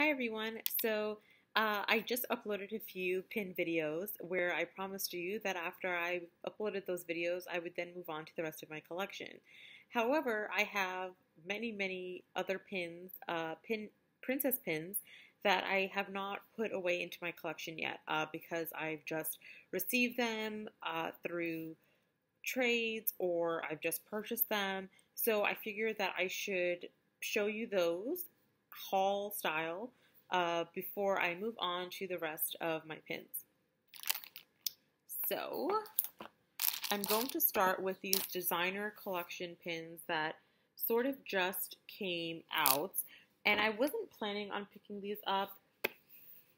Hi everyone. I just uploaded a few pin videos where I promised you that after I uploaded those videos, I would then move on to the rest of my collection. However, I have many other pins, princess pins, that I have not put away into my collection yet because I've just received them through trades or I've just purchased them. So I figured that I should show you those haul style before I move on to the rest of my pins. So I'm going to start with these designer collection pins that sort of just came out, and I wasn't planning on picking these up.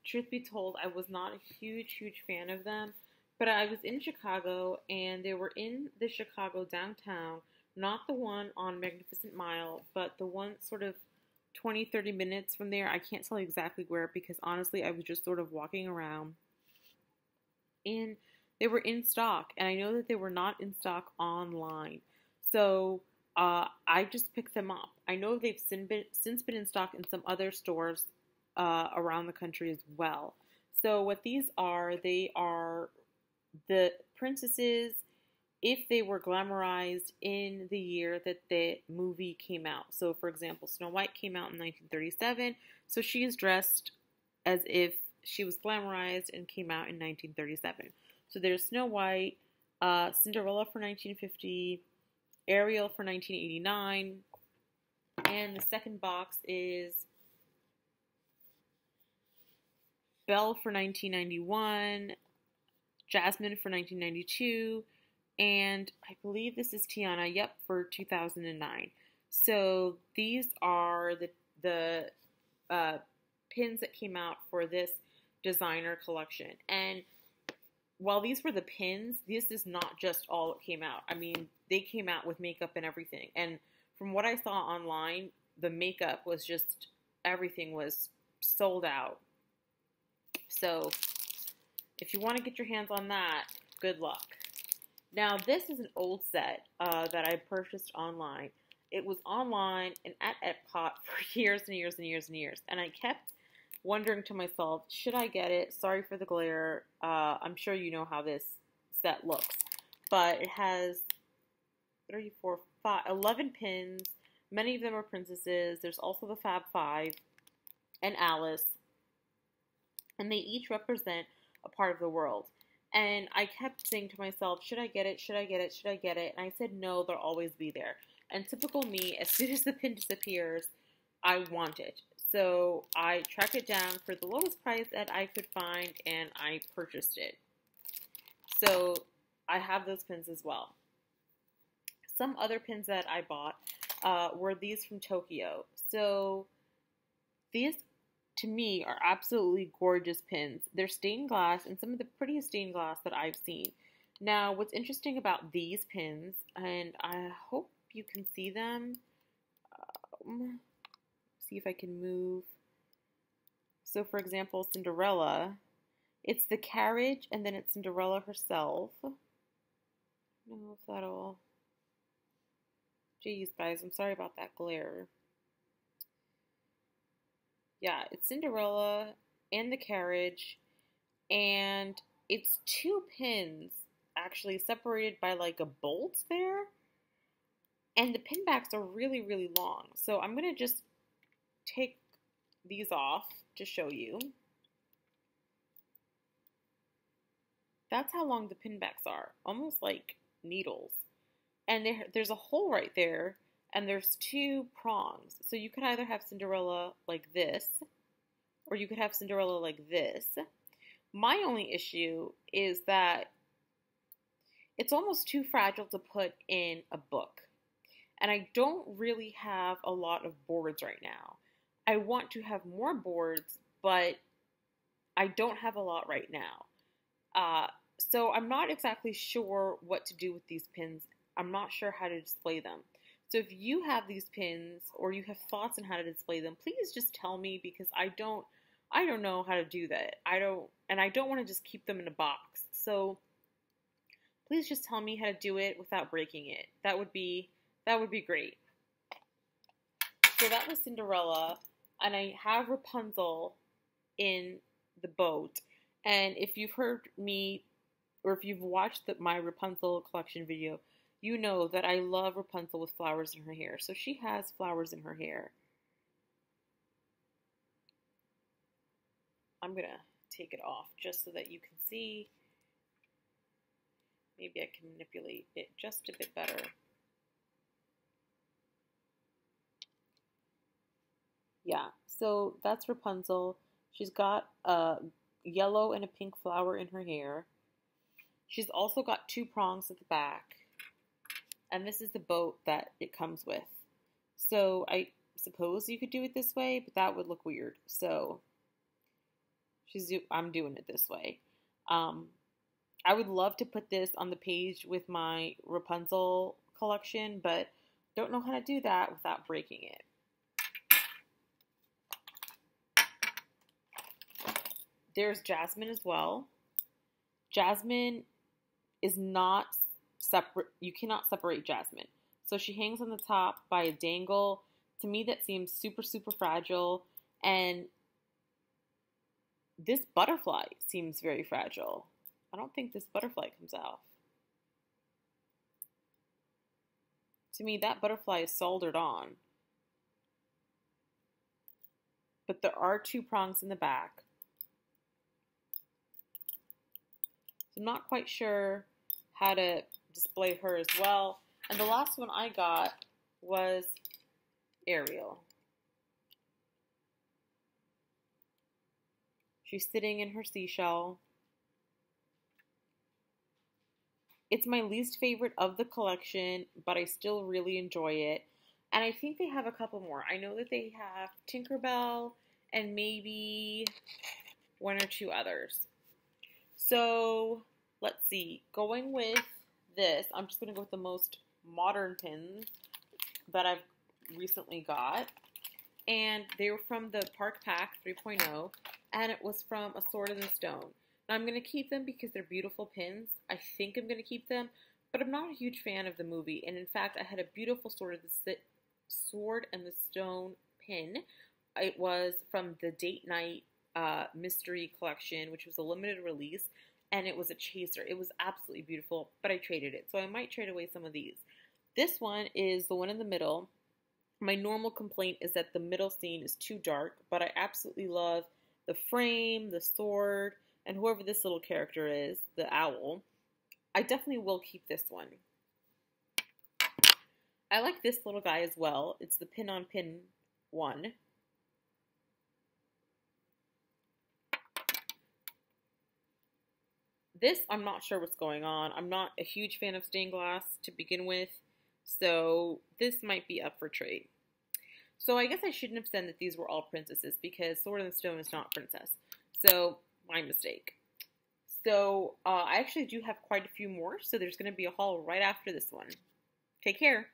Truth be told, I was not a huge fan of them, but I was in Chicago and they were in the Chicago downtown, not the one on Magnificent Mile, but the one sort of 20-30 minutes from there. I can't tell you exactly where because honestly I was just sort of walking around and they were in stock, and I know that they were not in stock online, so I just picked them up. I know they've since been in stock in some other stores around the country as well. So what these are, they are the princesses if they were glamorized in the year that the movie came out. So, for example, Snow White came out in 1937, so she is dressed as if she was glamorized and came out in 1937. So there's Snow White, Cinderella for 1950, Ariel for 1989, and the second box is Belle for 1991, Jasmine for 1992, and I believe this is Tiana, yep, for 2009. So these are the pins that came out for this designer collection. And while these were the pins, this is not just all that came out. I mean, they came out with makeup and everything. And from what I saw online, the makeup was just, everything was sold out. So if you want to get your hands on that, good luck. Now, this is an old set that I purchased online. It was online and at Epcot for years and years. And I kept wondering to myself, should I get it? Sorry for the glare. I'm sure you know how this set looks. But it has 11 pins. Many of them are princesses. There's also the Fab Five and Alice. And they each represent a part of the world. And I kept saying to myself, should I get it? Should I get it? Should I get it? And I said, no, they'll always be there. And typical me, as soon as the pin disappears, I want it. So I tracked it down for the lowest price that I could find, and I purchased it. So I have those pins as well. Some other pins that I bought were these from Tokyo. So these, to me, are absolutely gorgeous pins. They're stained glass, and some of the prettiest stained glass that I've seen. Now, what's interesting about these pins, and I hope you can see them, see if I can move. So, for example, Cinderella, it's the carriage, and then it's Cinderella herself. I don't know if that'll... Jeez, guys, I'm sorry about that glare. Yeah, it's Cinderella and the carriage, and it's two pins actually separated by like a bolt there, and the pin backs are really long. So I'm going to just take these off to show you. That's how long the pin backs are, almost like needles. And there's a hole right there, and there's two prongs. So you could either have Cinderella like this, or you could have Cinderella like this. My only issue is that it's almost too fragile to put in a book. And I don't really have a lot of boards right now. I want to have more boards, but I don't have a lot right now. So I'm not exactly sure what to do with these pins. I'm not sure how to display them. So if you have these pins or you have thoughts on how to display them, please just tell me, because I don't know how to do that. I don't want to just keep them in a box. So please just tell me how to do it without breaking it. That would be great. So that was Cinderella. and I have Rapunzel in the boat. And if you've heard me, or if you've watched my Rapunzel collection video, you know that I love Rapunzel with flowers in her hair. So she has flowers in her hair. I'm going to take it off just so that you can see. Maybe I can manipulate it just a bit better. Yeah, so that's Rapunzel. She's got a yellow and a pink flower in her hair. She's also got 2 prongs at the back. And this is the boat that it comes with. So I suppose you could do it this way, but that would look weird. So I'm doing it this way. I would love to put this on the page with my Rapunzel collection, but don't know how to do that without breaking it. There's Jasmine as well. Jasmine is not separate. You cannot separate Jasmine. So she hangs on the top by a dangle. To me, that seems super, super fragile. And this butterfly seems very fragile. I don't think this butterfly comes off. To me, that butterfly is soldered on. But there are 2 prongs in the back. I'm not quite sure how to display her as well. And the last one I got was Ariel. She's sitting in her seashell. It's my least favorite of the collection, but I still really enjoy it. And I think they have a couple more. I know that they have Tinkerbell and maybe 1 or 2 others. So, let's see. Going with this, I'm just going to go with the most modern pins that I've recently got. And they were from the Park Pack 3.0, and it was from A Sword in the Stone. Now, I'm going to keep them because they're beautiful pins. I think I'm going to keep them, but I'm not a huge fan of the movie. And in fact, I had a beautiful Sword and the Stone pin. It was from the Date Night Mystery Collection, which was a limited release, and it was a chaser. It was absolutely beautiful, but I traded it. So I might trade away some of these. This one is the one in the middle. My normal complaint is that the middle scene is too dark, but I absolutely love the frame, the sword, and whoever this little character is, the owl. I definitely will keep this one. I like this little guy as well. It's the pin-on-pin one. This, I'm not sure what's going on. I'm not a huge fan of stained glass to begin with, so this might be up for trade. So I guess I shouldn't have said that these were all princesses because Sword in the Stone is not princess. So, my mistake. So, I actually do have quite a few more, so there's going to be a haul right after this one. Take care.